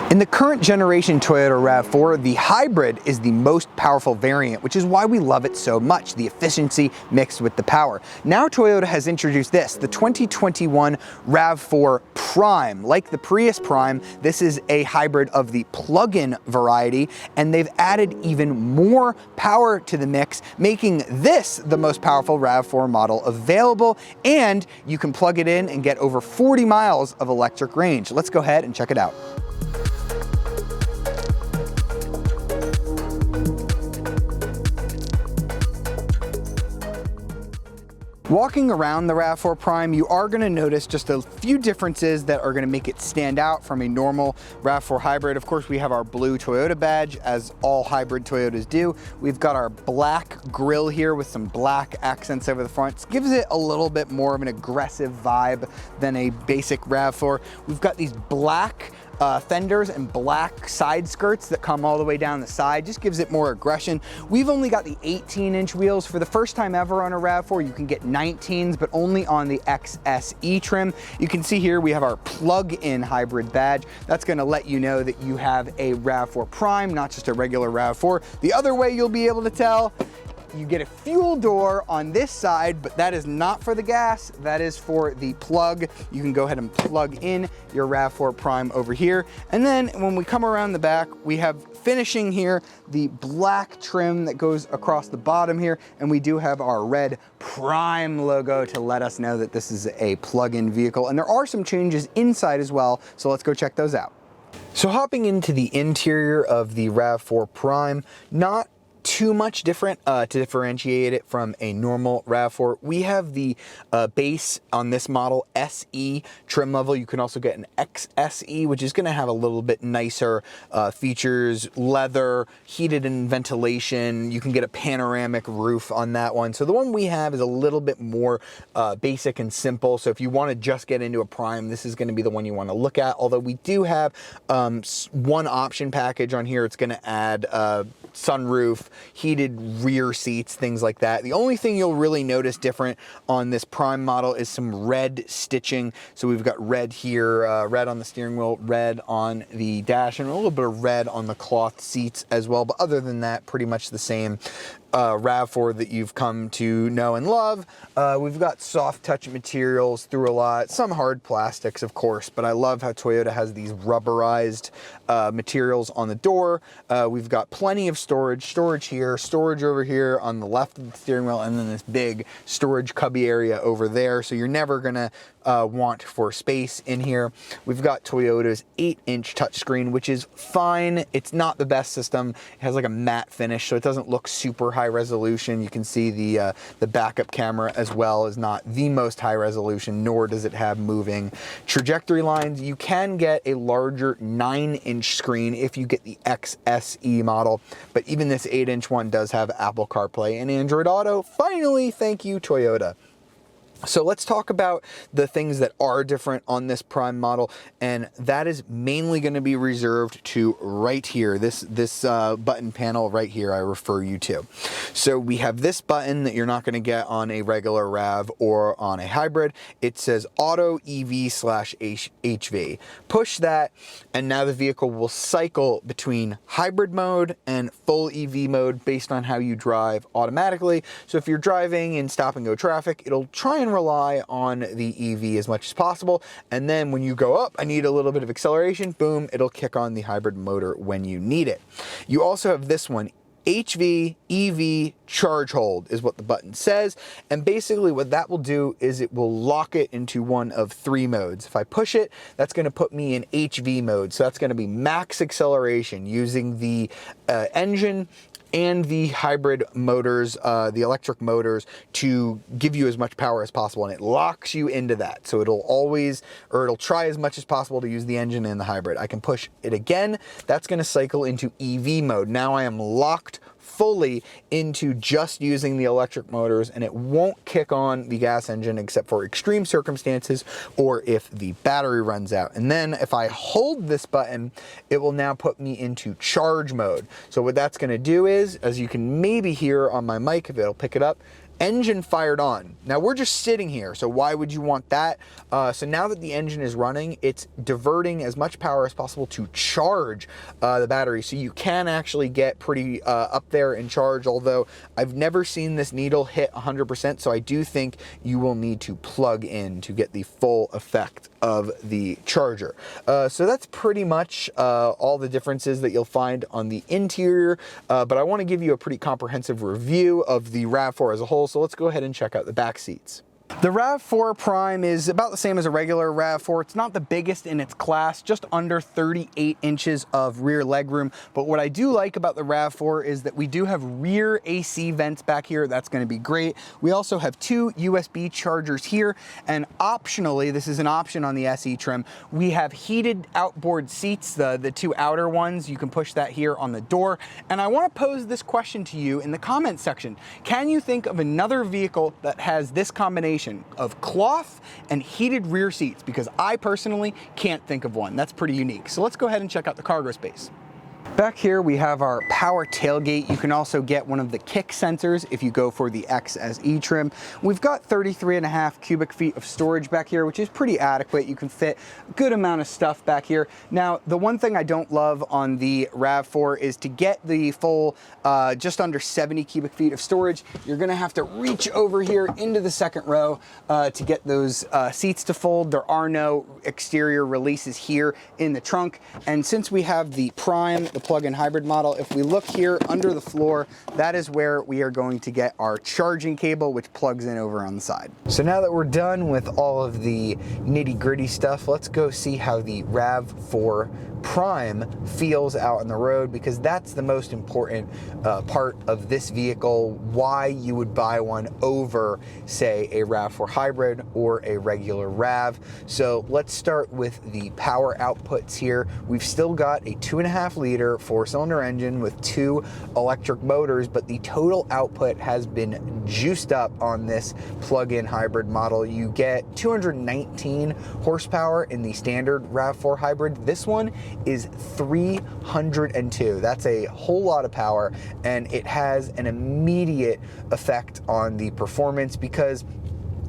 In the current generation Toyota RAV4, the hybrid is the most powerful variant, which is why we love it so much, the efficiency mixed with the power. Now Toyota has introduced this, the 2021 RAV4 Prime. Like the Prius Prime, this is a hybrid of the plug-in variety, and they've added even more power to the mix, making this the most powerful RAV4 model available, and you can plug it in and get over 40 miles of electric range. Let's go ahead and check it out. Walking around the RAV4 Prime, you are going to notice just a few differences that are going to make it stand out from a normal RAV4 hybrid. Of course, we have our blue Toyota badge, as all hybrid Toyotas do. We've got our black grille here with some black accents over the front. It gives it a little bit more of an aggressive vibe than a basic RAV4. We've got these black fenders and black side skirts that come all the way down the side, just gives it more aggression. We've only got the 18-inch wheels. For the first time ever on a RAV4, you can get 19s, but only on the XSE trim. You can see here we have our plug-in hybrid badge. That's gonna let you know that you have a RAV4 Prime, not just a regular RAV4. The other way you'll be able to tell, you get a fuel door on this side, but that is not for the gas, that is for the plug. You can go ahead and plug in your RAV4 Prime over here. And then when we come around the back, we have finishing here the black trim that goes across the bottom here, and we do have our red Prime logo to let us know that this is a plug-in vehicle. And there are some changes inside as well, so let's go check those out. So hopping into the interior of the RAV4 Prime, not too much different to differentiate it from a normal RAV4. We have the base on this model SE trim level. You can also get an XSE, which is going to have a little bit nicer features, leather, heated and ventilation. You can get a panoramic roof on that one. So the one we have is a little bit more basic and simple. So if you want to just get into a Prime, this is going to be the one you want to look at. Although we do have one option package on here. It's going to add sunroof, heated rear seats, things like that. The only thing you'll really notice different on this Prime model is some red stitching. So we've got red here, red on the steering wheel, red on the dash, and a little bit of red on the cloth seats as well. But other than that, pretty much the same RAV4 that you've come to know and love. We've got soft touch materials through a lot, some hard plastics of course, but I love how Toyota has these rubberized materials on the door. We've got plenty of storage here, storage over here on the left of the steering wheel, and then this big storage cubby area over there, so you're never gonna want for space in here. We've got Toyota's 8-inch touchscreen, which is fine. It's not the best system. It has like a matte finish, so it doesn't look super high resolution. You can see the backup camera as well is not the most high resolution, nor does it have moving trajectory lines. You can get a larger 9-inch screen if you get the XSE model, but even this 8-inch one does have Apple CarPlay and Android Auto. Finally, thank you, Toyota. So let's talk about the things that are different on this Prime model, and that is mainly going to be reserved to right here, this button panel right here I refer you to. So we have this button that you're not going to get on a regular RAV or on a hybrid. It says Auto EV/HV. Push that, and now the vehicle will cycle between hybrid mode and full EV mode based on how you drive automatically. So if you're driving in stop and go traffic, it'll try and rely on the EV as much as possible, and then when you go up, I need a little bit of acceleration, boom, it'll kick on the hybrid motor when you need it. You also have this one, HV EV charge hold is what the button says, and basically what that will do is it will lock it into one of 3 modes. If I push it, that's going to put me in HV mode, so that's going to be max acceleration using the engine and the hybrid motors, the electric motors, to give you as much power as possible, and it locks you into that. So it'll always, or it'll try as much as possible to use the engine and the hybrid. I can push it again, that's gonna cycle into EV mode. Now I am locked fully into just using the electric motors, and it won't kick on the gas engine except for extreme circumstances or if the battery runs out. And then if I hold this button, it will now put me into charge mode. So what that's going to do is, as you can maybe hear on my mic, if it'll pick it up, engine fired on. Now we're just sitting here, so why would you want that? So now that the engine is running, it's diverting as much power as possible to charge the battery, so you can actually get pretty up there in charge, although I've never seen this needle hit 100%, so I do think you will need to plug in to get the full effect of the charger. So that's pretty much all the differences that you'll find on the interior, but I want to give you a pretty comprehensive review of the RAV4 as a whole, so let's go ahead and check out the back seats. The RAV4 Prime is about the same as a regular RAV4. It's not the biggest in its class, just under 38 inches of rear legroom. But what I do like about the RAV4 is that we do have rear AC vents back here. That's going to be great. We also have 2 USB chargers here, and optionally, this is an option on the SE trim, we have heated outboard seats, the 2 outer ones. You can push that here on the door. And I want to pose this question to you in the comments section. Can you think of another vehicle that has this combination of cloth and heated rear seats? Because I personally can't think of one. That's pretty unique. So let's go ahead and check out the cargo space. Back here we have our power tailgate. You can also get one of the kick sensors if you go for the XSE trim. We've got 33.5 cubic feet of storage back here, which is pretty adequate. You can fit a good amount of stuff back here. Now, the one thing I don't love on the RAV4 is to get the full just under 70 cubic feet of storage, you're gonna have to reach over here into the second row to get those seats to fold. There are no exterior releases here in the trunk. And since we have the Prime, the plug-in hybrid model, if we look here under the floor, that is where we are going to get our charging cable, which plugs in over on the side. So now that we're done with all of the nitty-gritty stuff, let's go see how the RAV4 Prime feels out on the road, because that's the most important part of this vehicle, why you would buy one over, say, a RAV4 hybrid or a regular RAV. So let's start with the power outputs here. We've still got a 2.5 liter 4-cylinder engine with 2 electric motors, but the total output has been juiced up on this plug-in hybrid model. You get 219 horsepower in the standard RAV4 hybrid. This one is 302. That's a whole lot of power, and it has an immediate effect on the performance, because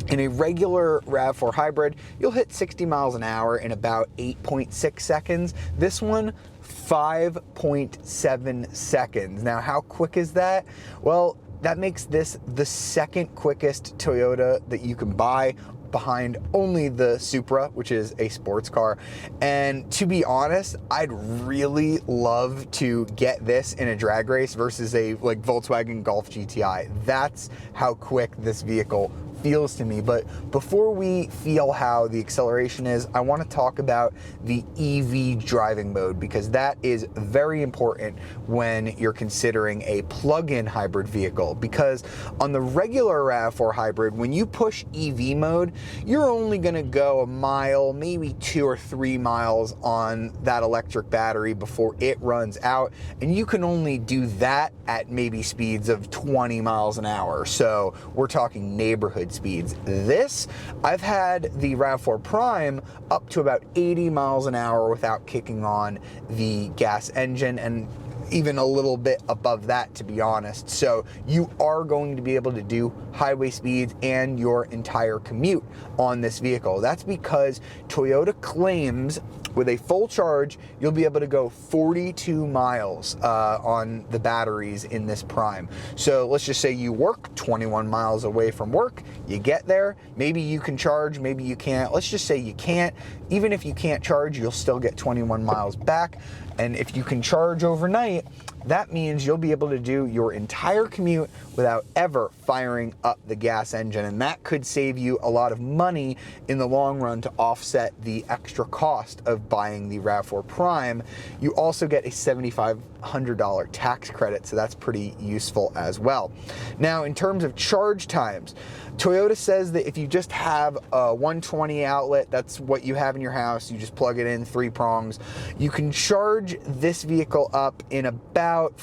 in a regular RAV4 hybrid, you'll hit 60 miles an hour in about 8.6 seconds. This one, 5.7 seconds. Now, how quick is that? Well, that makes this the second quickest Toyota that you can buy, behind only the Supra, which is a sports car. And to be honest, I'd really love to get this in a drag race versus a Volkswagen Golf GTI. That's how quick this vehicle feels to me. But before we feel how the acceleration is, I want to talk about the EV driving mode, because that is very important when you're considering a plug-in hybrid vehicle. Because on the regular RAV4 hybrid, when you push EV mode, you're only going to go a mile, maybe 2 or 3 miles on that electric battery before it runs out, and you can only do that at maybe speeds of 20 miles an hour. So we're talking neighborhood speeds. This, I've had the RAV4 Prime up to about 80 miles an hour without kicking on the gas engine, and even a little bit above that, to be honest. So you are going to be able to do highway speeds and your entire commute on this vehicle. That's because Toyota claims with a full charge, you'll be able to go 42 miles on the batteries in this Prime. So let's just say you work 21 miles away from work, you get there, maybe you can charge, maybe you can't. Let's just say you can't. Even if you can't charge, you'll still get 21 miles back. And if you can charge overnight, that means you'll be able to do your entire commute without ever firing up the gas engine. And that could save you a lot of money in the long run to offset the extra cost of buying the RAV4 Prime. You also get a $7,500 tax credit, so that's pretty useful as well. Now, in terms of charge times, Toyota says that if you just have a 120 outlet, that's what you have in your house, you just plug it in 3 prongs, you can charge this vehicle up in about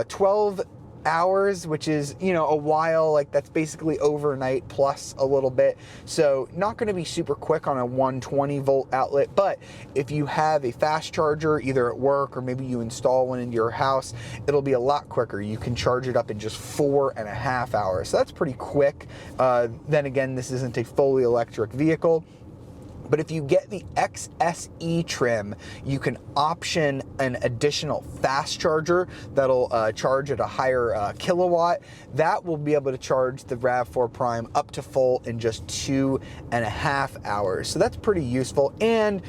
12 hours, which is, you know, a while. Like, that's basically overnight plus a little bit. So not going to be super quick on a 120 volt outlet, but if you have a fast charger either at work or maybe you install one into your house, it'll be a lot quicker. You can charge it up in just 4.5 hours. So that's pretty quick. Then again, this isn't a fully electric vehicle. But if you get the XSE trim, you can option an additional fast charger that'll charge at a higher kilowatt. That will be able to charge the RAV4 Prime up to full in just 2.5 hours. So that's pretty useful. And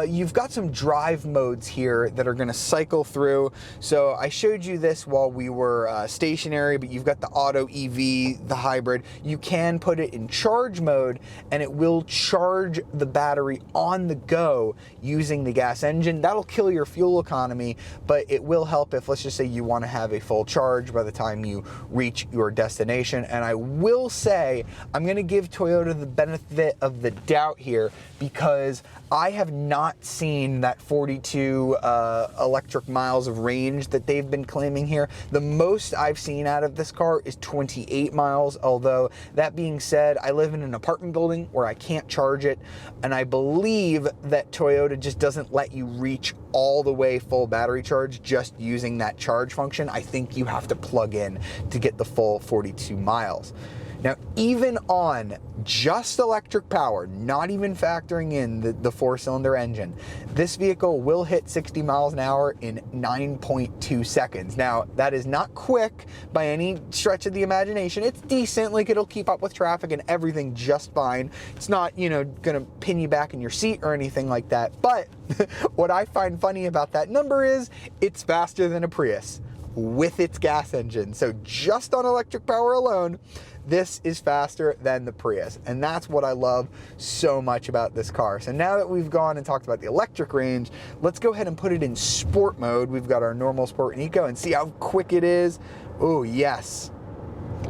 you've got some drive modes here that are going to cycle through. So I showed you this while we were stationary, but you've got the auto EV, the hybrid. You can put it in charge mode and it will charge the battery on the go using the gas engine. That'll kill your fuel economy, but it will help if, let's just say, you want to have a full charge by the time you reach your destination. And I will say, I'm going to give Toyota the benefit of the doubt here, because I have not seen that 42 electric miles of range that they've been claiming here. The most I've seen out of this car is 28 miles, although that being said, I live in an apartment building where I can't charge it, and I believe that Toyota just doesn't let you reach all the way full battery charge just using that charge function. I think you have to plug in to get the full 42 miles. Now, even on just electric power, not even factoring in the 4-cylinder engine, this vehicle will hit 60 miles an hour in 9.2 seconds. Now, that is not quick by any stretch of the imagination. It's decent, like it'll keep up with traffic and everything just fine. It's not, you know, gonna pin you back in your seat or anything like that. But what I find funny about that number is it's faster than a Prius with its gas engine. So just on electric power alone, this is faster than the Prius, and that's what I love so much about this car. So now that we've gone and talked about the electric range, let's go ahead and put it in sport mode. We've got our normal, sport, and eco, and see how quick it is. Oh yes,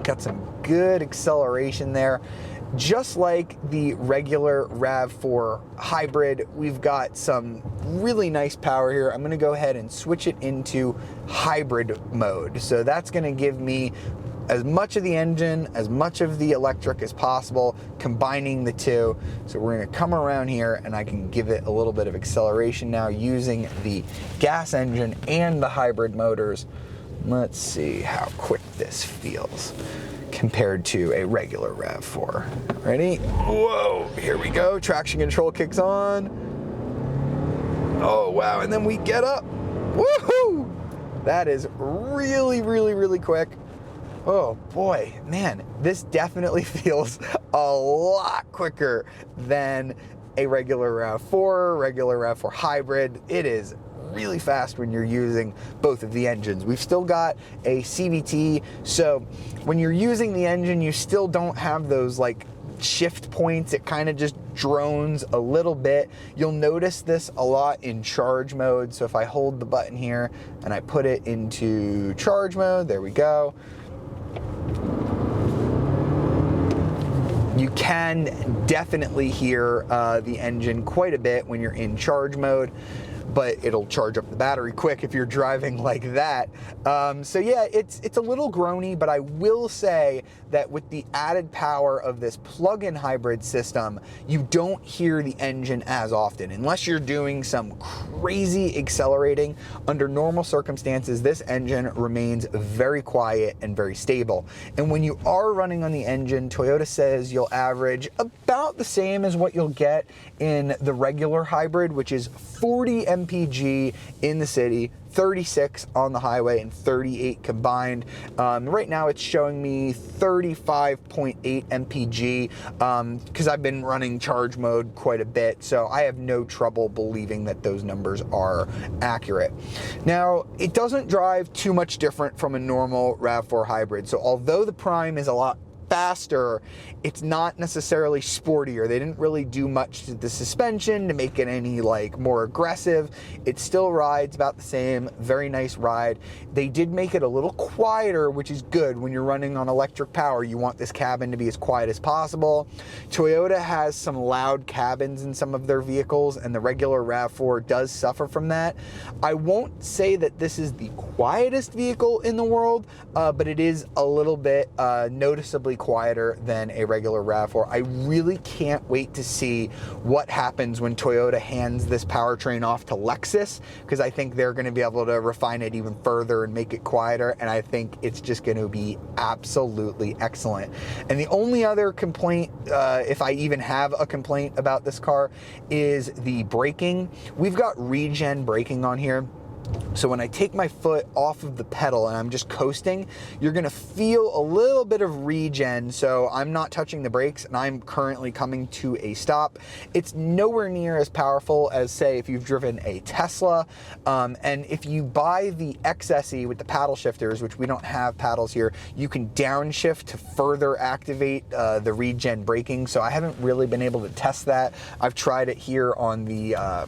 got some good acceleration there. Just like the regular RAV4 hybrid, we've got some really nice power here. I'm gonna go ahead and switch it into hybrid mode. So that's gonna give me as much of the engine, as much of the electric as possible, combining the two. So we're gonna come around here and I can give it a little bit of acceleration now using the gas engine and the hybrid motors. Let's see how quick this feels compared to a regular RAV4. Ready? Whoa, here we go. Traction control kicks on. Oh, wow, and then we get up. Woohoo! That is really, really, really quick. Oh boy, man, this definitely feels a lot quicker than a regular RAV4 hybrid. It is really fast when you're using both of the engines. We've still got a CVT, so when you're using the engine, you still don't have those like shift points. It kind of just drones a little bit. You'll notice this a lot in charge mode. So if I hold the button here and I put it into charge mode, there we go. You can definitely hear the engine quite a bit when you're in charge mode, but it'll charge up the battery quick if you're driving like that. So yeah, it's a little groany, but I will say that with the added power of this plug-in hybrid system, you don't hear the engine as often. Unless you're doing some crazy accelerating, under normal circumstances, this engine remains very quiet and very stable. And when you are running on the engine, Toyota says you'll average about the same as what you'll get in the regular hybrid, which is 40 mpg in the city, 36 on the highway, and 38 combined. Right now it's showing me 35.8 mpg because I've been running charge mode quite a bit, so I have no trouble believing that those numbers are accurate. Now, it doesn't drive too much different from a normal RAV4 hybrid, so although the Prime is a lot faster, it's not necessarily sportier. They didn't really do much to the suspension to make it any like more aggressive. It still rides about the same, very nice ride. They did make it a little quieter, which is good. When you're running on electric power, you want this cabin to be as quiet as possible. Toyota has some loud cabins in some of their vehicles, and the regular RAV4 does suffer from that. I won't say that this is the quietest vehicle in the world, but it is a little bit noticeably quieter than a regular RAV4. I really can't wait to see what happens when Toyota hands this powertrain off to Lexus, because I think they're going to be able to refine it even further and make it quieter, and I think it's just going to be absolutely excellent. And the only other complaint, if I even have a complaint about this car, is the braking. We've got regen braking on here. So when I take my foot off of the pedal and I'm just coasting, you're gonna feel a little bit of regen. So I'm not touching the brakes and I'm currently coming to a stop. It's nowhere near as powerful as, say, if you've driven a Tesla. And if you buy the XSE with the paddle shifters, which we don't have paddles here, you can downshift to further activate the regen braking. So I haven't really been able to test that. I've tried it here on the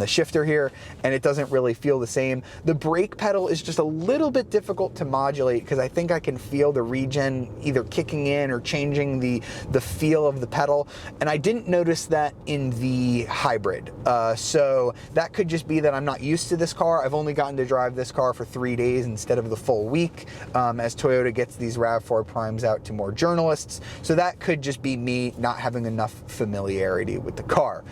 shifter here, and it doesn't really feel the same. The brake pedal is just a little bit difficult to modulate because I think I can feel the regen either kicking in or changing the feel of the pedal, and I didn't notice that in the hybrid. So that could just be that I'm not used to this car. I've only gotten to drive this car for 3 days instead of the full week, as Toyota gets these RAV4 Primes out to more journalists. So that could just be me not having enough familiarity with the car.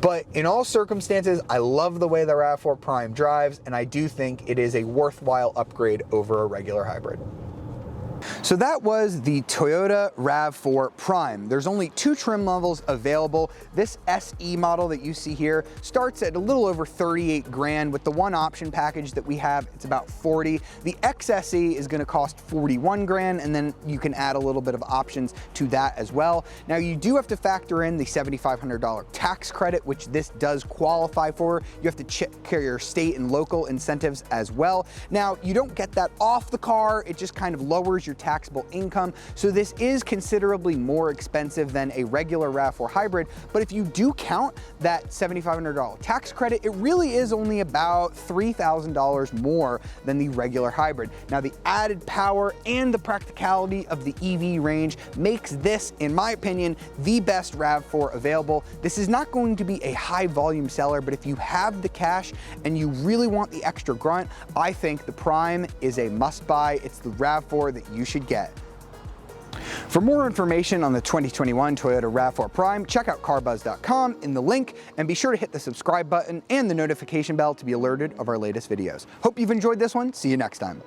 But in all circumstances, I love the way the RAV4 Prime drives, and I do think it is a worthwhile upgrade over a regular hybrid. So that was the Toyota RAV4 Prime. There's only 2 trim levels available. This SE model that you see here starts at a little over 38 grand. With the one option package that we have, it's about 40. The XSE is gonna cost 41 grand, and then you can add a little bit of options to that as well. Now you do have to factor in the $7,500 tax credit, which this does qualify for. You have to check your state and local incentives as well. Now you don't get that off the car, it just kind of lowers your taxable income. So this is considerably more expensive than a regular RAV4 hybrid, but if you do count that $7,500 tax credit, it really is only about $3,000 more than the regular hybrid. Now the added power and the practicality of the EV range makes this, in my opinion, the best RAV4 available. This is not going to be a high volume seller, but if you have the cash and you really want the extra grunt, I think the Prime is a must buy. It's the RAV4 that you should get. For more information on the 2021 Toyota RAV4 Prime, check out CarBuzz.com in the link, and be sure to hit the subscribe button and the notification bell to be alerted of our latest videos. Hope you've enjoyed this one. See you next time.